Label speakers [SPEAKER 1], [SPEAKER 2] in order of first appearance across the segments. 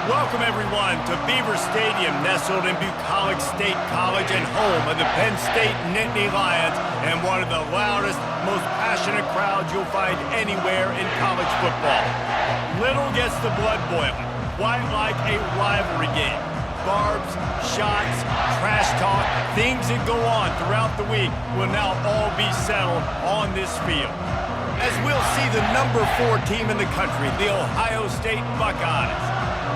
[SPEAKER 1] Welcome, everyone, to Beaver Stadium, nestled in Bucolic State College and home of the Penn State Nittany Lions, and one of the loudest, most passionate crowds you'll find anywhere in college football. Little gets the blood boiling, quite like a rivalry game. Barbs, shots, trash talk, things that go on throughout the week will now all be settled on this field. As we'll see the number 4 team in the country, the Ohio State Buckeyes,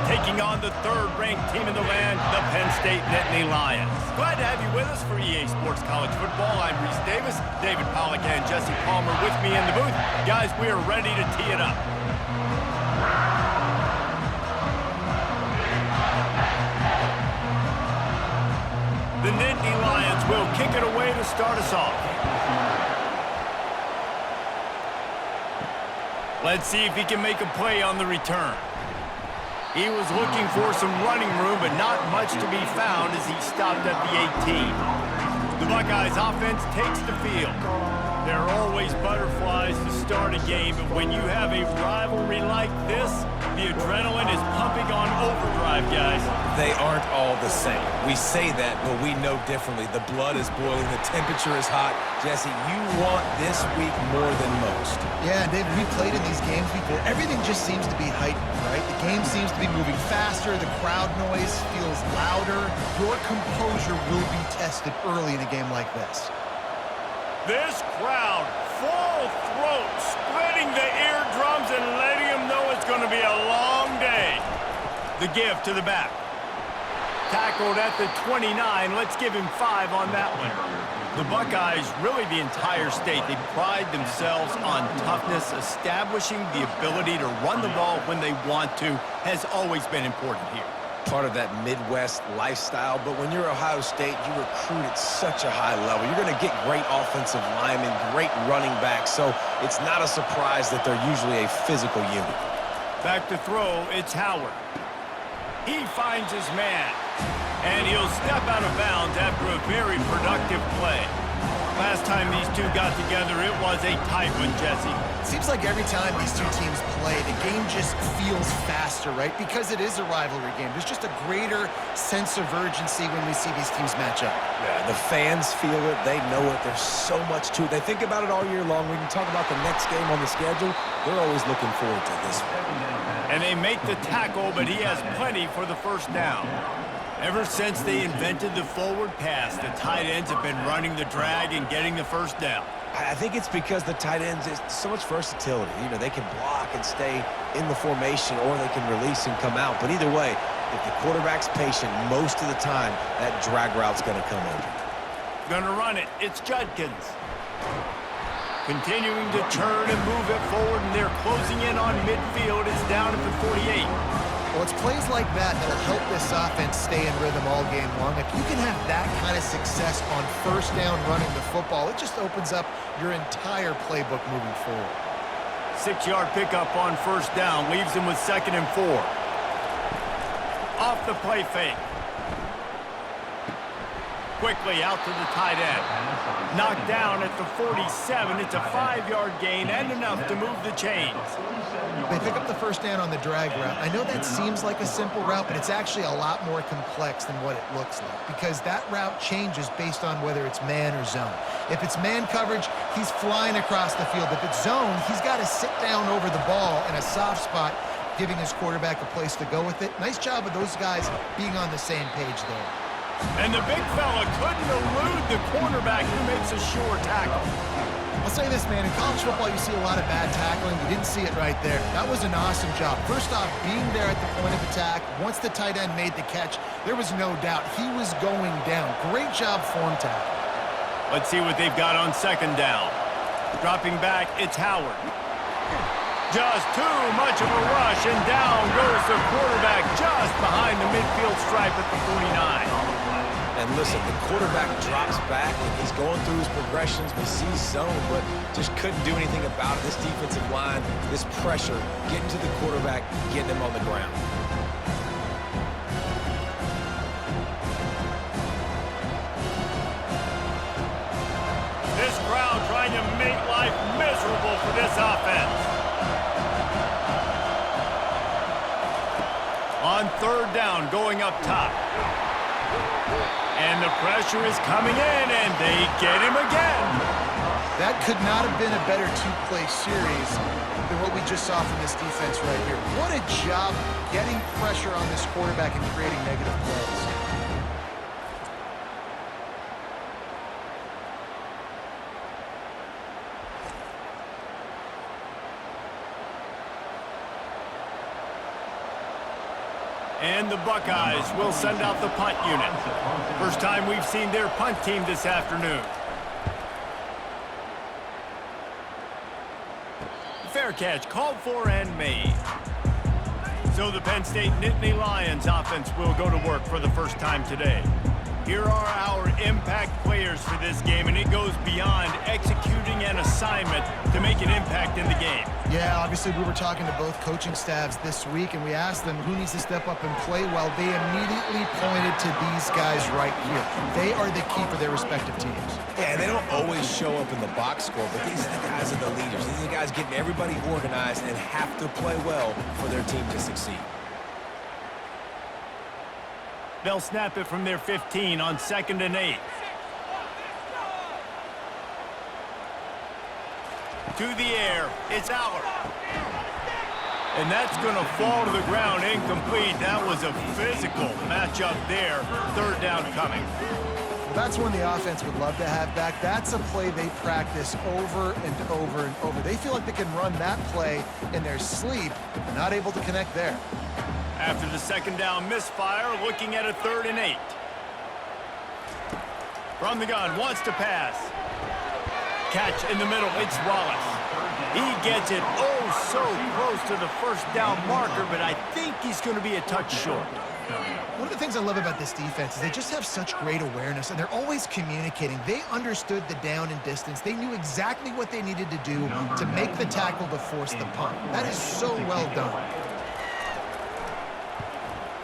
[SPEAKER 1] taking on the third-ranked team in the land, the Penn State Nittany Lions. Glad to have you with us for EA Sports College Football. I'm Reese Davis, David Pollack and Jesse Palmer with me in the booth. Guys, we are ready to tee it up. The Nittany Lions will kick it away to start us off. Let's see if he can make a play on the return. He was looking for some running room, but not much to be found as he stopped at the 18. The Buckeyes offense takes the field. There are always butterflies to start a game, but when you have a rivalry like this, the adrenaline is pumping on overdrive, guys.
[SPEAKER 2] They aren't all the same. We say that, but we know differently. The blood is boiling. The temperature is hot. Jesse, you want this week more than most.
[SPEAKER 3] Yeah, Dave, we played in these games before. Everything just seems to be heightened, right? The game seems to be moving faster. The crowd noise feels louder. Your composure will be tested early in a game like this.
[SPEAKER 1] This crowd, full throat, splitting the eardrums and letting them know it's going to be a long day. The give to the back. Tackled at the 29. Let's give him 5 on that one. The Buckeyes, really the entire state, they pride themselves on toughness. Establishing the ability to run the ball when they want to has always been important here.
[SPEAKER 2] Part of that Midwest lifestyle, but when you're Ohio State, you recruit at such a high level. You're going to get great offensive linemen, great running backs, so it's not a surprise that they're usually a physical unit.
[SPEAKER 1] Back to throw, it's Howard. He finds his man, and he'll step out of bounds after a very productive play. Last time these two got together, it was a tight one, Jesse.
[SPEAKER 3] It seems like every time these two teams play, the game just feels faster, right? Because it is a rivalry game. There's just a greater sense of urgency when we see these teams match up.
[SPEAKER 2] Yeah, the fans feel it. They know it. There's so much to it. They think about it all year long. We can talk about the next game on the schedule. They're always looking forward to this one.
[SPEAKER 1] And they make the tackle, but he has plenty for the first down. Ever since they invented the forward pass, the tight ends have been running the drag and getting the first down.
[SPEAKER 2] I think it's because the tight ends is so much versatility. You know, they can block and stay in the formation, or they can release and come out. But either way, if the quarterback's patient, most of the time, that drag route's going to come over.
[SPEAKER 1] Gonna run it. It's Judkins. Continuing to turn and move it forward, and they're closing in on midfield. It's down at the 48.
[SPEAKER 3] Well, it's plays like that that'll help this offense stay in rhythm all game long. If you can have that kind of success on first down running the football, it just opens up your entire playbook moving forward.
[SPEAKER 1] 6-yard pickup on first down, leaves him with 2nd and 4. Off the play fake. Quickly out to the tight end. Knocked down at the 47. It's a 5-yard gain and enough to move the chains.
[SPEAKER 3] They pick up the first down on the drag route. I know that seems like a simple route, but it's actually a lot more complex than what it looks like, because that route changes based on whether it's man or zone. If it's man coverage, he's flying across the field. If it's zone, he's got to sit down over the ball in a soft spot, giving his quarterback a place to go with it. Nice job of those guys being on the same page there.
[SPEAKER 1] And the big fella couldn't elude the cornerback who makes a sure tackle.
[SPEAKER 3] I'll say this, man, in college football you see a lot of bad tackling. You didn't see it right there. That was an awesome job. First off, being there at the point of attack, once the tight end made the catch, there was no doubt he was going down. Great job form tackle.
[SPEAKER 1] Let's see what they've got on 2nd down. Dropping back, it's Howard. Just too much of a rush, and down goes the quarterback just behind the midfield stripe at the 49.
[SPEAKER 2] And listen, the quarterback drops back, and he's going through his progressions. We see zone, but just couldn't do anything about it. This defensive line, this pressure, getting to the quarterback, getting him on the ground.
[SPEAKER 1] This crowd trying to make life miserable for this offense. On third down going up top. And the pressure is coming in, and they get him again.
[SPEAKER 3] That could not have been a better two-play series than what we just saw from this defense right here. What a job getting pressure on this quarterback and creating negative plays.
[SPEAKER 1] And the Buckeyes will send out the punt unit. First time we've seen their punt team this afternoon. Fair catch called for and made. So the Penn State Nittany Lions offense will go to work for the first time today. Here are our impact players for this game, and it goes beyond executing an assignment to make an impact in the game.
[SPEAKER 3] Yeah, obviously we were talking to both coaching staffs this week, and we asked them who needs to step up and play well. They immediately pointed to these guys right here. They are the key for their respective teams.
[SPEAKER 2] Yeah, and they don't always show up in the box score, but these are the guys that are the leaders. These are the guys getting everybody organized and have to play well for their team to succeed.
[SPEAKER 1] They'll snap it from their 15 on 2nd and 8. To the air, it's Allard. And that's going to fall to the ground incomplete. That was a physical matchup there. Third down coming.
[SPEAKER 3] Well, that's one the offense would love to have back. That's a play they practice over and over and over. They feel like they can run that play in their sleep, not able to connect there.
[SPEAKER 1] After the second down misfire, looking at a 3rd and 8. From the gun, wants to pass. Catch in the middle, it's Wallace. He gets it oh so close to the first down marker, but I think he's going to be a touch short.
[SPEAKER 3] One of the things I love about this defense is they just have such great awareness, and they're always communicating. They understood the down and distance. They knew exactly what they needed to do to make the tackle to force the punt. That is so well done.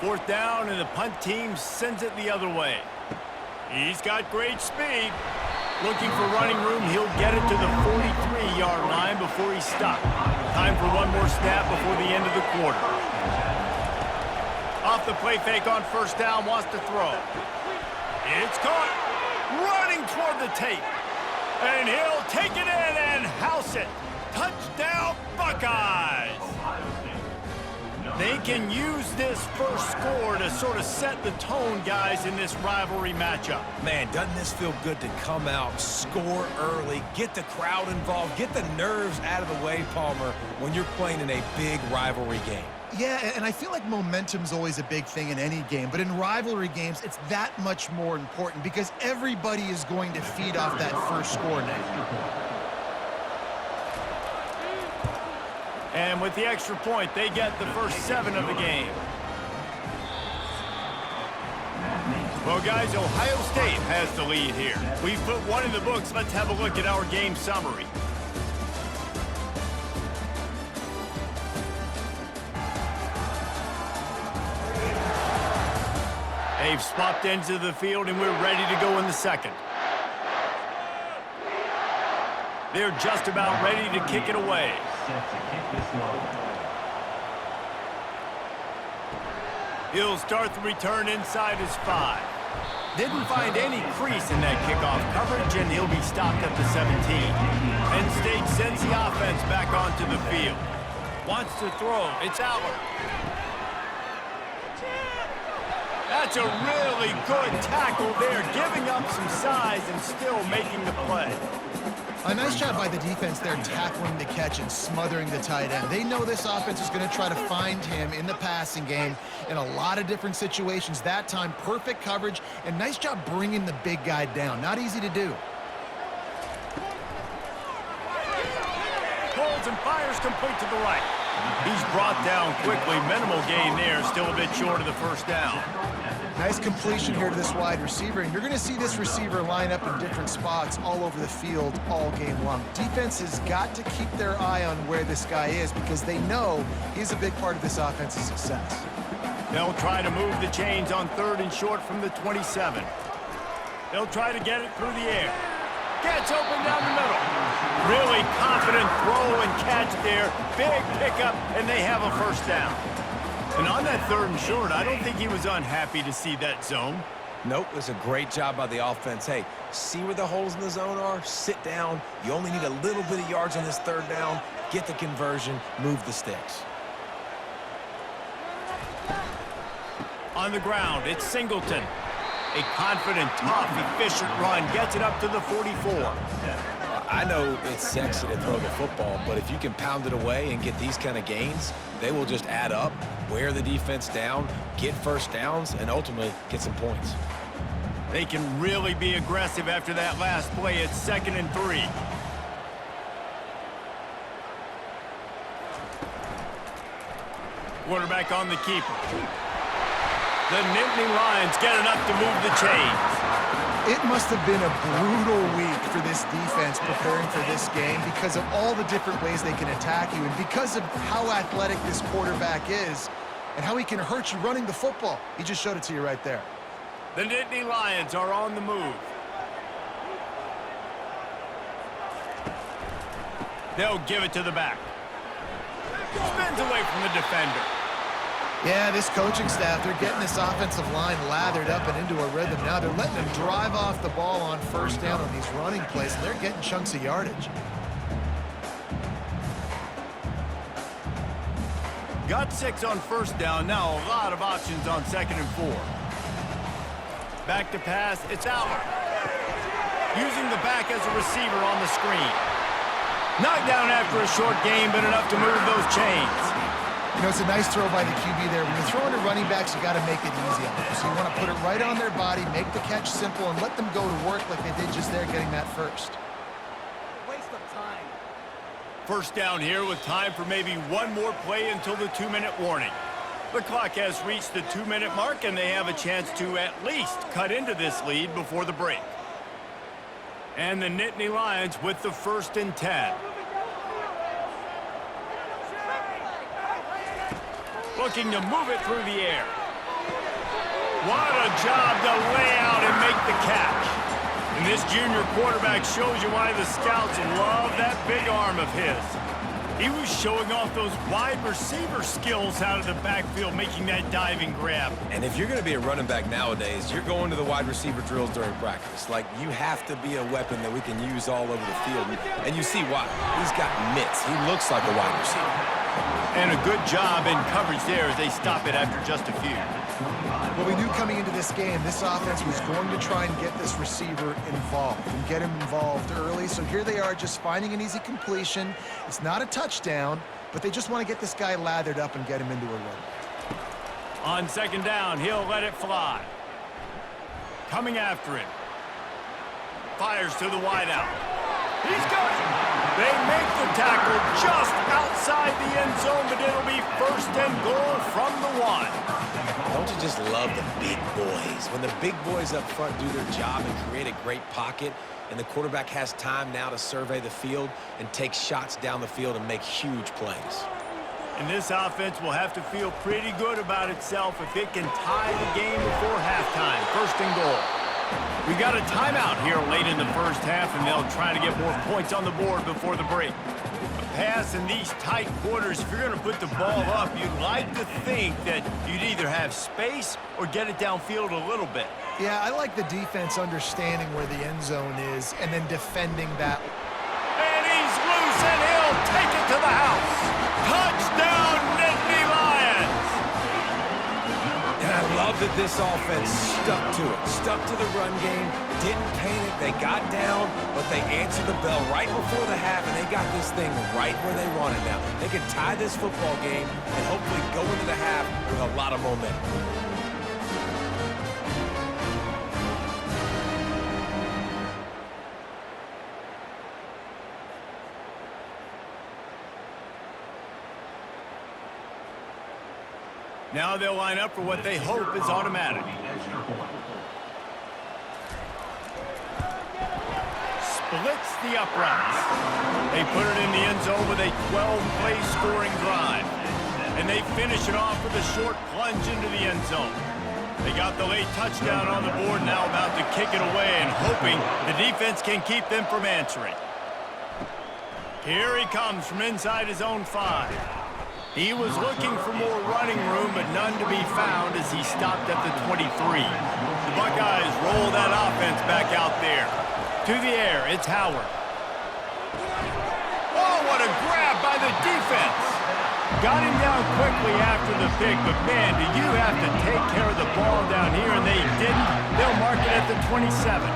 [SPEAKER 1] 4th down, and the punt team sends it the other way. He's got great speed. Looking for running room, he'll get it to the 43-yard line before he's stopped. Time for one more snap before the end of the quarter. Off the play fake on 1st down, wants to throw. It's caught. Running toward the tape. And he'll take it in and house it. Touchdown, Buckeyes! They can use this first score to sort of set the tone, guys, in this rivalry matchup.
[SPEAKER 2] Man, doesn't this feel good to come out, score early, get the crowd involved, get the nerves out of the way, Palmer, when you're playing in a big rivalry game.
[SPEAKER 3] Yeah, and I feel like momentum's always a big thing in any game, but in rivalry games, it's that much more important because everybody is going to feed off that first score now.
[SPEAKER 1] And with the extra point, they get the first 7 of the game. Well, guys, Ohio State has the lead here. We've put one in the books. Let's have a look at our game summary. They've swapped ends of the field, and we're ready to go in the second. They're just about ready to kick it away. He'll start the return inside his 5. Didn't find any crease in that kickoff coverage, and he'll be stopped at the 17. Penn State sends the offense back onto the field. Wants to throw. It's Allard. That's a really good tackle there, giving up some size and still making the play.
[SPEAKER 3] A nice job by the defense there, tackling the catch and smothering the tight end. They know this offense is going to try to find him in the passing game in a lot of different situations. That time, perfect coverage, and nice job bringing the big guy down. Not easy to do.
[SPEAKER 1] Pulls and fires complete to the right. He's brought down quickly. Minimal gain there, still a bit short of the first down.
[SPEAKER 3] Nice completion here to this wide receiver, and you're going to see this receiver line up in different spots all over the field all game long. Defense has got to keep their eye on where this guy is because they know he's a big part of this offense's success.
[SPEAKER 1] They'll try to move the chains on 3rd and short from the 27. They'll try to get it through the air. Gets open down the middle. Really confident throw and catch there. Big pickup, and they have a first down. And on that 3rd and short, I don't think he was unhappy to see that zone.
[SPEAKER 2] Nope, it was a great job by the offense. Hey, see where the holes in the zone are? Sit down. You only need a little bit of yards on this 3rd down. Get the conversion, move the sticks.
[SPEAKER 1] On the ground, it's Singleton. A confident, tough, efficient run gets it up to the 44.
[SPEAKER 2] I know it's sexy to throw the football, but if you can pound it away and get these kind of gains, they will just add up, wear the defense down, get first downs, and ultimately get some points.
[SPEAKER 1] They can really be aggressive after that last play. It's 2nd and 3. Quarterback on the keeper. The Nittany Lions get enough to move the chains.
[SPEAKER 3] It must have been a brutal week for this defense preparing for this game because of all the different ways they can attack you and because of how athletic this quarterback is and how he can hurt you running the football. He just showed it to you right there.
[SPEAKER 1] The Nittany Lions are on the move. They'll give it to the back. Spins away from the defender.
[SPEAKER 3] Yeah, this coaching staff, they're getting this offensive line lathered up and into a rhythm now. They're letting them drive off the ball on 1st down on these running plays, and they're getting chunks of yardage.
[SPEAKER 1] Got 6 on 1st down. Now a lot of options on 2nd and 4. Back to pass. It's Aller. Using the back as a receiver on the screen. Knocked down after a short game, but enough to move those chains.
[SPEAKER 3] You know, it's a nice throw by the QB there. When you're throwing to running backs, you got to make it easy on them. So you want to put it right on their body, make the catch simple, and let them go to work like they did just there getting that first.
[SPEAKER 4] Waste of time.
[SPEAKER 1] 1st down here with time for maybe one more play until the 2-minute warning. The clock has reached the 2-minute mark, and they have a chance to at least cut into this lead before the break. And the Nittany Lions with the 1st and 10. Looking to move it through the air. What a job to lay out and make the catch. And this junior quarterback shows you why the scouts love that big arm of his. He was showing off those wide receiver skills out of the backfield, making that diving grab.
[SPEAKER 2] And if you're going to be a running back nowadays, you're going to the wide receiver drills during practice. Like, you have to be a weapon that we can use all over the field. And you see why. He's got mitts. He looks like a wide receiver.
[SPEAKER 1] And a good job in coverage there as they stop it after just a few.
[SPEAKER 3] Well, we knew coming into this game, this offense was going to try and get this receiver involved and get him involved early. So here they are just finding an easy completion. It's not a touchdown, but they just want to get this guy lathered up and get him into a run.
[SPEAKER 1] On 2nd down, he'll let it fly. Coming after it. Fires to the wideout. He's got it. They make the tackle just outside the end zone, but it'll be 1st and goal from the 1.
[SPEAKER 2] Don't you just love the big boys? When the big boys up front do their job and create a great pocket, and the quarterback has time now to survey the field and take shots down the field and make huge plays.
[SPEAKER 1] And this offense will have to feel pretty good about itself if it can tie the game before halftime. 1st and goal. We got a timeout here late in the 1st half, and they'll try to get more points on the board before the break. A pass in these tight quarters, if you're going to put the ball up, you'd like to think that you'd either have space or get it downfield a little bit.
[SPEAKER 3] Yeah, I like the defense understanding where the end zone is and then defending that.
[SPEAKER 1] And he's loose, and he'll take it to the house. Touchdown, Nittany Lions!
[SPEAKER 2] And I love that this offense stuck to it, stuck to the run game, didn't panic, they got down, but they answered the bell right before the half, and they got this thing right where they want it now. They can tie this football game and hopefully go into the half with a lot of momentum.
[SPEAKER 1] Now they'll line up for what they hope is automatic. Splits the uprights. They put it in the end zone with a 12-play scoring drive. And they finish it off with a short plunge into the end zone. They got the late touchdown on the board, now about to kick it away and hoping the defense can keep them from answering. Here he comes from inside his own 5. He was looking for more running room, but none to be found as he stopped at the 23. The Buckeyes roll that offense back out there. To the air, it's Howard. Oh, what a grab by the defense. Got him down quickly after the pick, but man, do you have to take care of the ball down here, and they didn't. They'll mark it at the 27.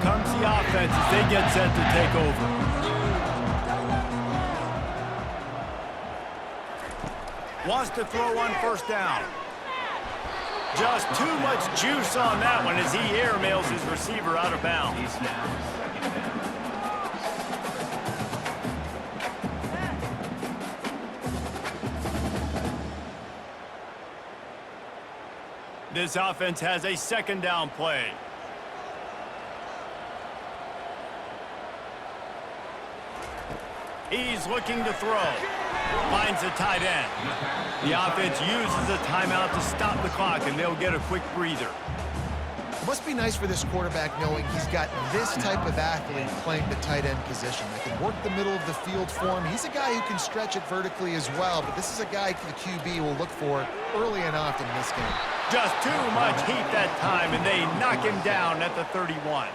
[SPEAKER 1] Comes the offense as they get set to take over. Wants to throw on first down. Just too much juice on that one as he airmails his receiver out of bounds. This offense has a second down play. He's looking to throw. Finds a tight end. The offense uses a timeout to stop the clock, and they'll get a quick breather.
[SPEAKER 3] It must be nice for this quarterback knowing he's got this type of athlete playing the tight end position. That can work the middle of the field for him. He's a guy who can stretch it vertically as well, but this is a guy the QB will look for early and often in this game.
[SPEAKER 1] Just too much heat that time, and they knock him down at the 31.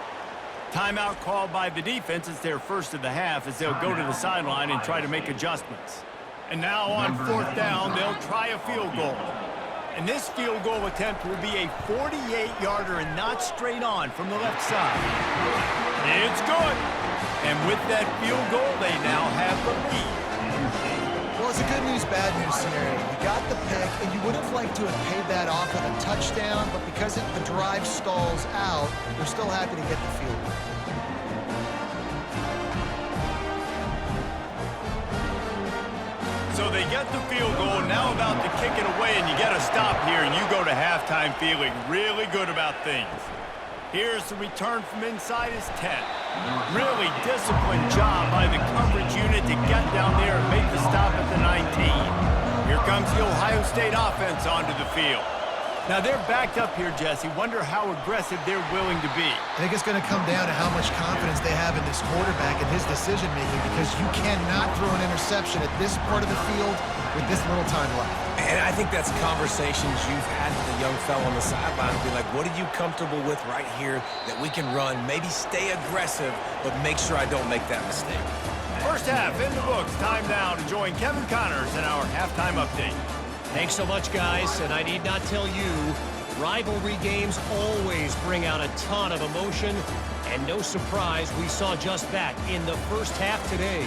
[SPEAKER 1] Timeout called by the defense. It's their first of the half as they'll go to the sideline and try to make adjustments. And now on fourth down, they'll try a field goal. And this field goal attempt will be a 48-yarder and not straight on from the left side. It's good. And with that field goal, they now have the lead.
[SPEAKER 3] Well, it's a good news, bad news scenario. You got the pick, and you would have liked to have paid that off with a touchdown, but because the drive stalls out, they're still happy to get the field goal.
[SPEAKER 1] So they get the field goal, now about to kick it away, and you get a stop here, and you go to halftime feeling really good about things. Here's the return from inside his 10. Really disciplined job by the coverage unit to get down there and make the stop at the 19. Here comes the Ohio State offense onto the field. Now they're backed up here, Jesse. Wonder how aggressive they're willing to be.
[SPEAKER 3] I think it's going to come down to how much confidence they have in this quarterback and his decision-making, because you cannot throw an interception at this part of the field with this little time left.
[SPEAKER 2] And I think that's conversations you've had with the young fellow on the sideline. Be like, what are you comfortable with right here that we can run? Maybe stay aggressive, but make sure I don't make that mistake.
[SPEAKER 1] First half in the books. Time now to join Kevin Connors in our halftime update.
[SPEAKER 5] Thanks so much, guys, and I need not tell you, rivalry games always bring out a ton of emotion, and no surprise, we saw just that in the first half today.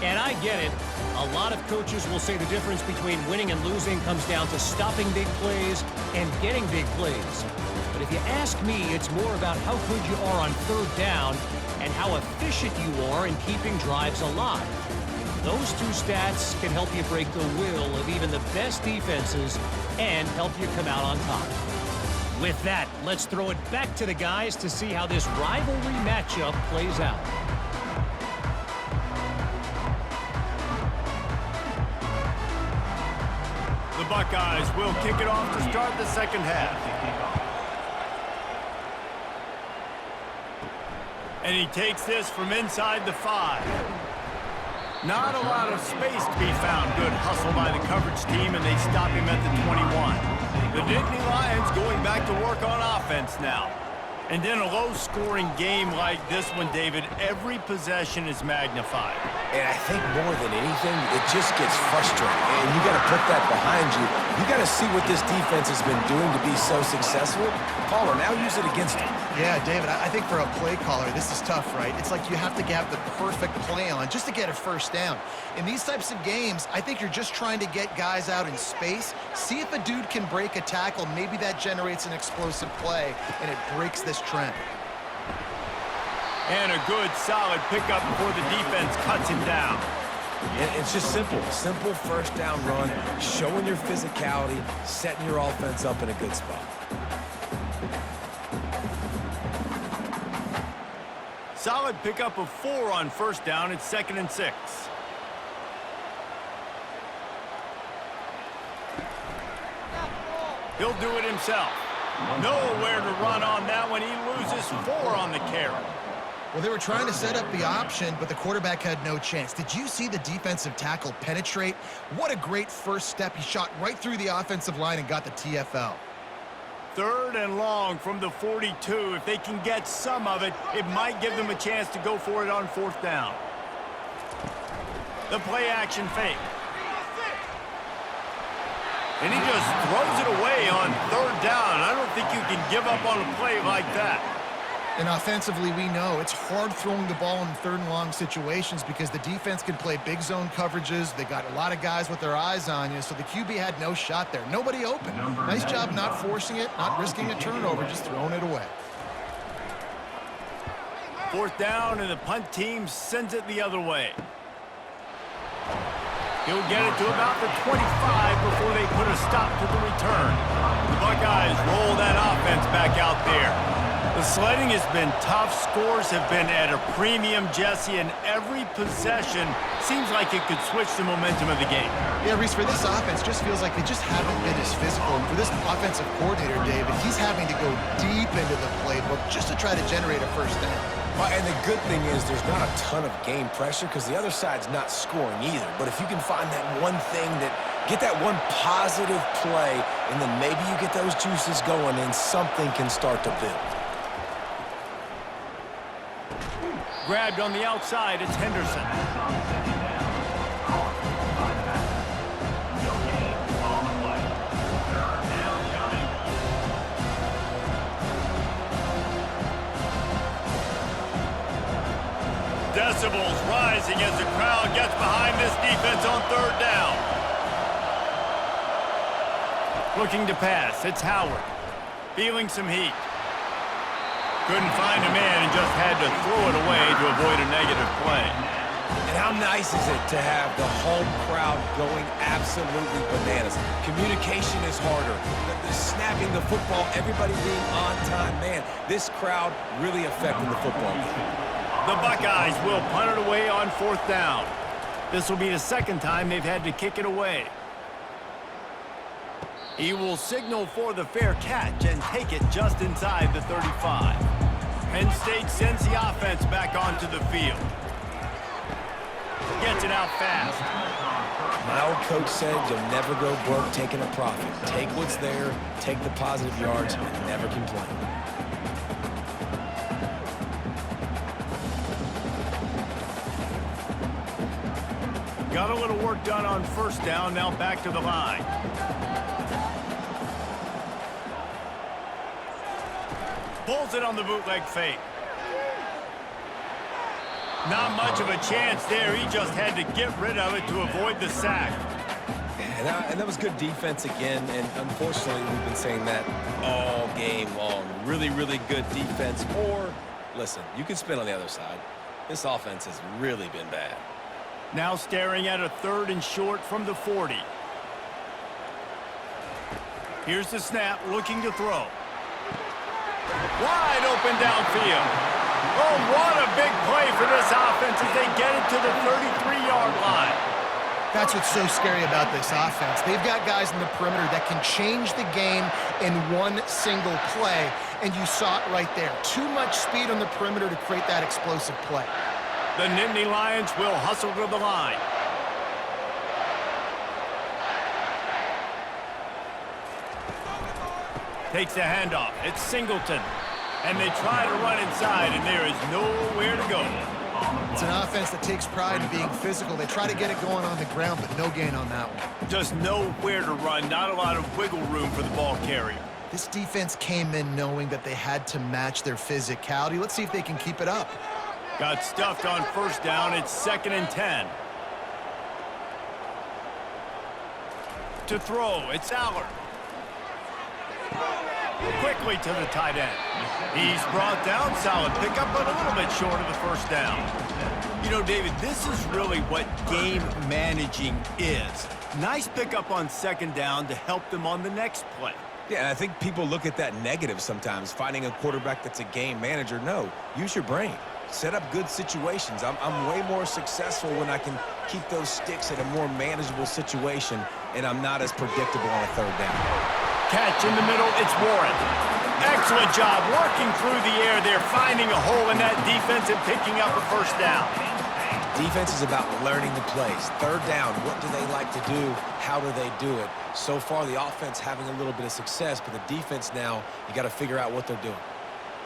[SPEAKER 5] And I get it. A lot of coaches will say the difference between winning and losing comes down to stopping big plays and getting big plays. But if you ask me, it's more about how good you are on third down and how efficient you are in keeping drives alive. Those two stats can help you break the will of even the best defenses and help you come out on top. With that, let's throw it back to the guys to see how this rivalry matchup plays out.
[SPEAKER 1] The Buckeyes will kick it off to start the second half. And he takes this from inside the 5. Not a lot of space to be found. Good hustle by the coverage team, and they stop him at the 21. The Nittany Lions going back to work on offense now. And in a low-scoring game like this one, David, every possession is magnified.
[SPEAKER 2] And I think more than anything, it just gets frustrating. And you got to put that behind you. You got to see what this defense has been doing to be so successful. Caller, now use it against him.
[SPEAKER 3] Yeah, David, I think for a play caller, this is tough, right? It's like you have to have the perfect play on just to get a first down. In these types of games, I think you're just trying to get guys out in space, see if a dude can break a tackle. Maybe that generates an explosive play, and it breaks this trend.
[SPEAKER 1] And a good, solid pickup before the defense cuts him down.
[SPEAKER 2] And it's just simple. Simple first down run, showing your physicality, setting your offense up in a good spot.
[SPEAKER 1] Solid pickup of 4 on first down. It's 2nd and 6. He'll do it himself. Nowhere to run on that one. He loses 4 on the carry.
[SPEAKER 3] Well, they were trying to set up the option, but the quarterback had no chance. Did you see the defensive tackle penetrate? What a great first step. He shot right through the offensive line and got the TFL.
[SPEAKER 1] 3rd and long from the 42. If they can get some of it, it might give them a chance to go for it on 4th down. The play action fake. And he just throws it away on 3rd down. I don't think you can give up on a play like that.
[SPEAKER 3] And offensively, we know it's hard throwing the ball in 3rd and long situations because the defense can play big zone coverages. They got a lot of guys with their eyes on you, so the QB had no shot there. Nobody open. Nice job not forcing it, not risking a turnover, just throwing it away.
[SPEAKER 1] 4th down, and the punt team sends it the other way. He'll get it to about the 25 before they put a stop to the return. The Buckeyes roll that offense back out there. The sledding has been tough. Scores have been at a premium, Jesse, and every possession seems like it could switch the momentum of the game.
[SPEAKER 3] Yeah, Reese, for this offense, just feels like they just haven't been as physical. And for this offensive coordinator, David, he's having to go deep into the playbook just to try to generate a first down.
[SPEAKER 2] Well, and the good thing is there's not a ton of game pressure because the other side's not scoring either. But if you can find that one thing get that one positive play, and then maybe you get those juices going and something can start to build.
[SPEAKER 1] Grabbed on the outside, it's Henderson. Decibels rising as the crowd gets behind this defense on 3rd down. Looking to pass, it's Howard. Feeling some heat. Couldn't find a man and just had to throw it away to avoid a negative play.
[SPEAKER 2] And how nice is it to have the home crowd going absolutely bananas? Communication is harder. The snapping the football, everybody being on time. Man, this crowd really affecting the football game.
[SPEAKER 1] The Buckeyes will punt it away on 4th down. This will be the 2nd time they've had to kick it away. He will signal for the fair catch and take it just inside the 35. Penn State sends the offense back onto the field. Gets it out fast.
[SPEAKER 2] My old coach said you'll never go broke taking a profit. Take what's there, take the positive yards, and never complain.
[SPEAKER 1] Got a little work done on 1st down, now back to the line. Pulls it on the bootleg fake. Not much of a chance there. He just had to get rid of it to avoid the sack.
[SPEAKER 2] And that was good defense again, and unfortunately we've been saying that all game long. Really, really good defense. Or, listen, you can spin on the other side. This offense has really been bad.
[SPEAKER 1] Now staring at a 3rd and short from the 40. Here's the snap, looking to throw. Wide open downfield. Oh, what a big play for this offense as they get it to the 33-yard line.
[SPEAKER 3] That's what's so scary about this offense. They've got guys in the perimeter that can change the game in one single play, and you saw it right there. Too much speed on the perimeter to create that explosive play.
[SPEAKER 1] The Nittany Lions will hustle to the line. Takes the handoff. It's Singleton. And they try to run inside, and there is nowhere to go.
[SPEAKER 3] It's an offense that takes pride in being physical. They try to get it going on the ground, but no gain on that one.
[SPEAKER 1] Just nowhere to run. Not a lot of wiggle room for the ball carrier.
[SPEAKER 3] This defense came in knowing that they had to match their physicality. Let's see if they can keep it up.
[SPEAKER 1] Got stuffed on 1st down. It's 2nd and 10. To throw, it's Allard. Quickly to the tight end. He's brought down. Solid pickup, but a little bit short of the 1st down. You know, David, this is really what game managing is. Nice pickup on 2nd down to help them on the next play.
[SPEAKER 2] Yeah, and I think people look at that negative sometimes, finding a quarterback that's a game manager. No, use your brain. set up good situations. I'm way more successful when I can keep those sticks at a more manageable situation, and I'm not as predictable on a third down.
[SPEAKER 1] Catch in the middle, it's Warren. Excellent job working through the air there, finding a hole in that defense and picking up a first down.
[SPEAKER 2] Defense is about learning the plays. Third down, what do they like to do? How do they do it? So far, the offense having a little bit of success, but the defense now, you got to figure out what they're doing.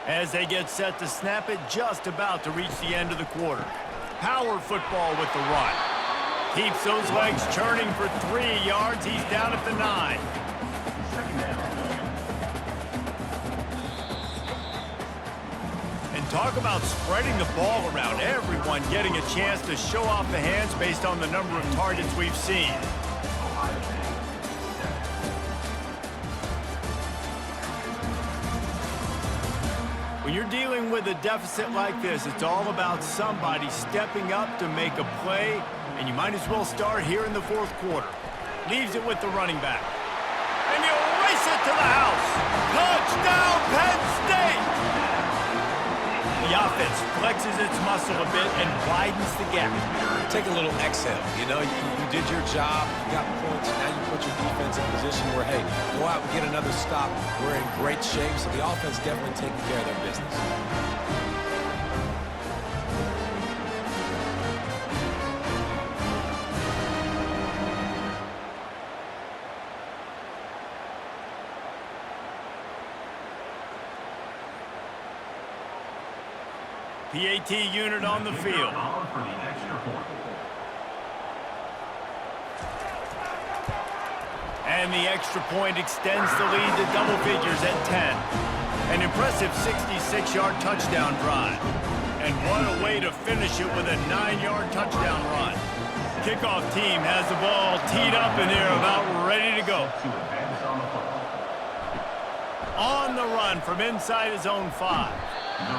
[SPEAKER 1] As they get set to snap it, just about to reach the end of the quarter. Power football with the run. Keeps those legs churning for 3 yards. He's down at the 9. And talk about spreading the ball around. Everyone getting a chance to show off the hands based on the number of targets we've seen. When you're dealing with a deficit like this, it's all about somebody stepping up to make a play, and you might as well start here in the fourth quarter. Leaves it with the running back. And you race it to the house. Touchdown, Penn State! The offense flexes its muscle a bit and widens the gap.
[SPEAKER 2] Take a little exhale. You know, you did your job, you got points, now you put your defense in a position where, hey, go out and get another stop. We're in great shape, so the offense definitely taking care of their business.
[SPEAKER 1] PAT unit on the field. And the extra point extends the lead to double figures at 10. An impressive 66-yard touchdown drive. And what a way to finish it with a 9-yard touchdown run. Kickoff team has the ball teed up and they're about ready to go. On the run from inside his own 5.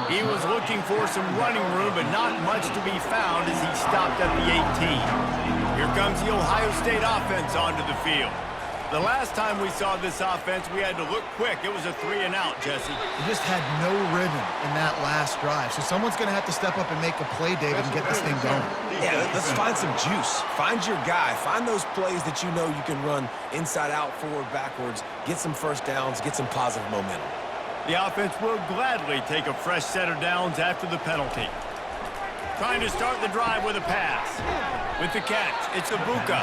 [SPEAKER 1] He was looking for some running room, but not much to be found as he stopped at the 18. Here comes the Ohio State offense onto the field. The last time we saw this offense, we had to look quick. It was a 3-and-out, Jesse.
[SPEAKER 3] They just had no rhythm in that last drive. So someone's going to have to step up and make a play, David, and get this thing going.
[SPEAKER 2] Yeah, let's find some juice. Find your guy. Find those plays that you know you can run inside out, forward, backwards, get some first downs, get some positive momentum.
[SPEAKER 1] The offense will gladly take a fresh set of downs after the penalty. Trying to start the drive with a pass. With the catch, it's Ibuka.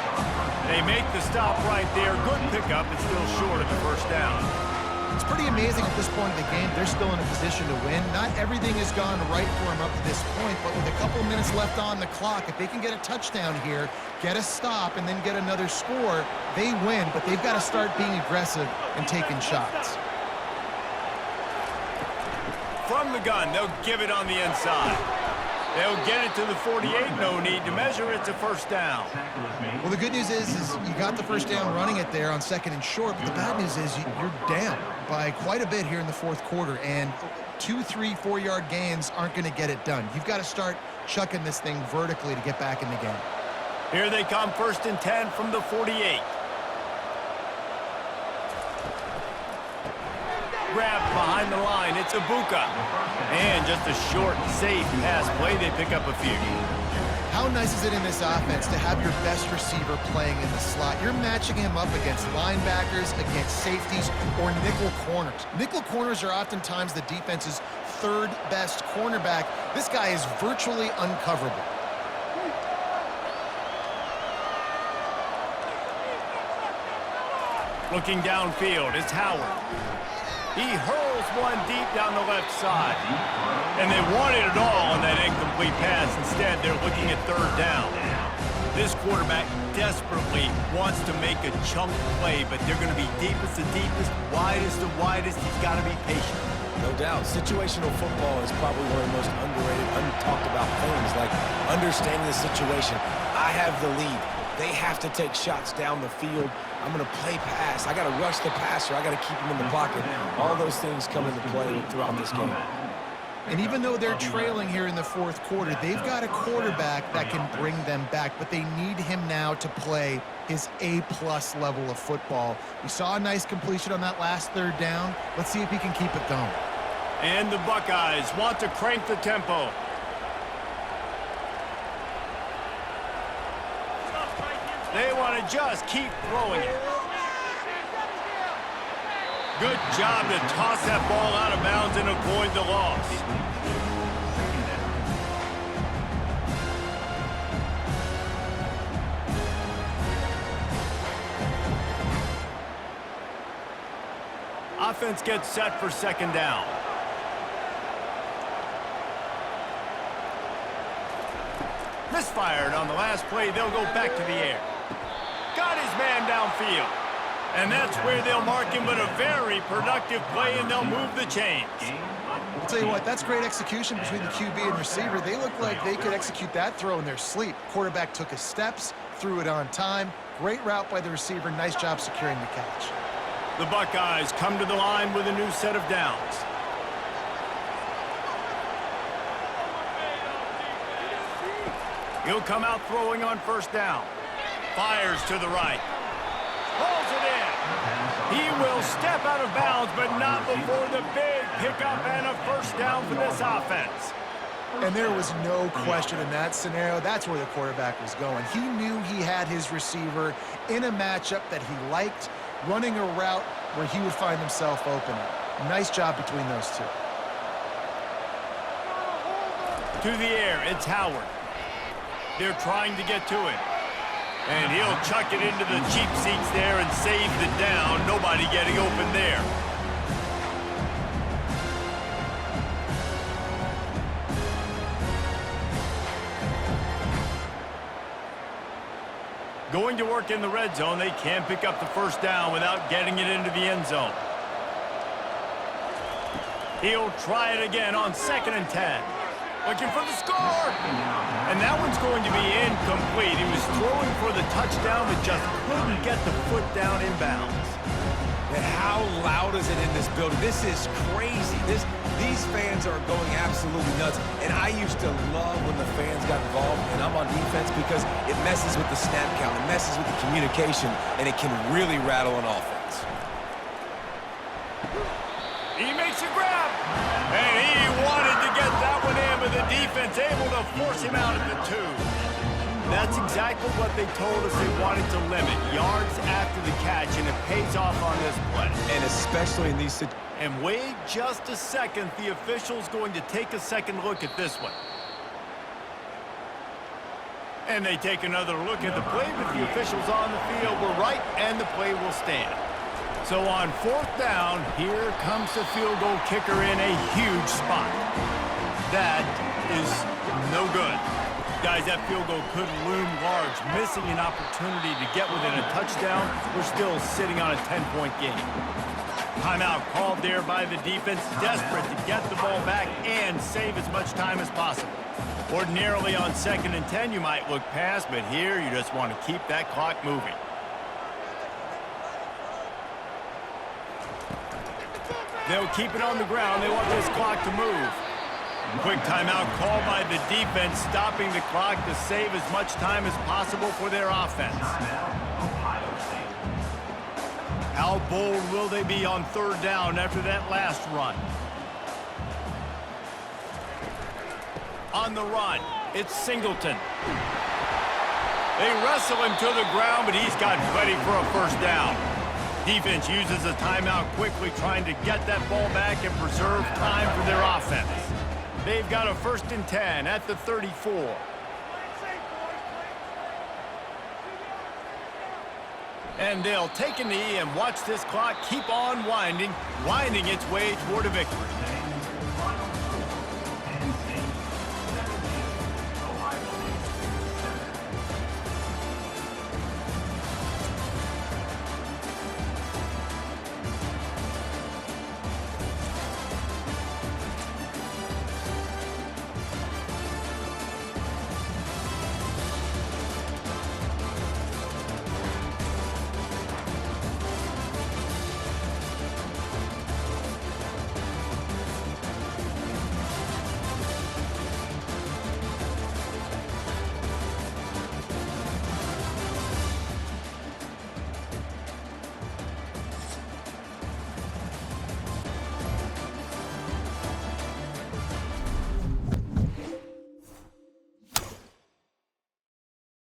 [SPEAKER 1] They make the stop right there. Good pickup, but still short of the first down.
[SPEAKER 3] It's pretty amazing at this point of the game. They're still in a position to win. Not everything has gone right for them up to this point, but with a couple of minutes left on the clock, if they can get a touchdown here, get a stop, and then get another score, they win, but they've got to start being aggressive and taking shots.
[SPEAKER 1] From the gun, they'll give it on the inside. They'll get it to the 48, no need to measure. It's a first down.
[SPEAKER 3] Well, the good news is you got the first down running it there on 2nd and short, but the bad news is you're down by quite a bit here in the fourth quarter, and 2, 3, 4-yard gains aren't going to get it done. You've got to start chucking this thing vertically to get back in the game.
[SPEAKER 1] Here they come, 1st and 10 from the 48. Grab behind the line, it's Ibuka. And just a short, safe pass play, they pick up a few.
[SPEAKER 3] How nice is it in this offense to have your best receiver playing in the slot? You're matching him up against linebackers, against safeties, or nickel corners. Nickel corners are oftentimes the defense's 3rd best cornerback. This guy is virtually uncoverable.
[SPEAKER 1] Looking downfield, it's Howard. He hurls one deep down the left side. And they wanted it all on that incomplete pass. Instead, they're looking at 3rd down. This quarterback desperately wants to make a chunk play, but they're going to be deepest to deepest, widest to widest. He's got to be patient.
[SPEAKER 2] No doubt. Situational football is probably one of the most underrated, untalked about things, like understanding the situation. I have the lead. They have to take shots down the field. I'm going to play pass. I got to rush the passer. I got to keep him in the pocket. All those things come into play throughout this game.
[SPEAKER 3] And even though they're trailing here in the fourth quarter, they've got a quarterback that can bring them back, but they need him now to play his A-plus level of football. We saw a nice completion on that last 3rd down. Let's see if he can keep it going.
[SPEAKER 1] And the Buckeyes want to crank the tempo. They want to just keep throwing it. Good job to toss that ball out of bounds and avoid the loss. Offense gets set for second down. Misfired on the last play. They'll go back to the air. Got his man downfield. And that's where they'll mark him, but a very productive play, and they'll move the chains.
[SPEAKER 3] I'll tell you what, that's great execution between the QB and receiver. They look like they could execute that throw in their sleep. Quarterback took his steps, threw it on time. Great route by the receiver. Nice job securing the catch.
[SPEAKER 1] The Buckeyes come to the line with a new set of downs. He'll come out throwing on first down. Fires to the right. Pulls it in. He will step out of bounds, but not before the big pickup and a first down for this offense.
[SPEAKER 3] And there was no question in that scenario. That's where the quarterback was going. He knew he had his receiver in a matchup that he liked, running a route where he would find himself open. Nice job between those two.
[SPEAKER 1] To the air, it's Howard. They're trying to get to it. And he'll chuck it into the cheap seats there and save the down. Nobody getting open there. Going to work in the red zone. They can't pick up the first down without getting it into the end zone. He'll try it again on 2nd and 10. Looking for the score. And that one's going to be incomplete. He was throwing for the touchdown, but just couldn't get the foot down in bounds.
[SPEAKER 2] And how loud is it in this building? This is crazy. These fans are going absolutely nuts. And I used to love when the fans got involved, and I'm on defense because it messes with the snap count, it messes with the communication, and it can really rattle an offense.
[SPEAKER 1] He makes a grab. And he wanted to get that one in, but the defense able to force him out at the 2. That's exactly what they told us they wanted to limit. Yards after the catch, and it pays off on this play.
[SPEAKER 2] And especially in these situations.
[SPEAKER 1] And wait just a second. The official's going to take a second look at this one. And they take another look at the play with the officials on the field. We're right, and the play will stand. So on 4th down, here comes the field goal kicker in a huge spot. That is no good. Guys, that field goal could loom large. Missing an opportunity to get within a touchdown. We're still sitting on a 10-point game. Timeout called there by the defense, desperate to get the ball back and save as much time as possible. Ordinarily on 2nd and 10, you might look past, but here you just want to keep that clock moving. They'll keep it on the ground. They want this clock to move. Quick timeout called by the defense, stopping the clock to save as much time as possible for their offense. How bold will they be on 3rd down after that last run? On the run, it's Singleton. They wrestle him to the ground, but he's got plenty for a first down. Defense uses a timeout quickly, trying to get that ball back and preserve time for their offense. They've got a 1st and 10 at the 34. And they'll take a knee and watch this clock keep on winding its way toward a victory.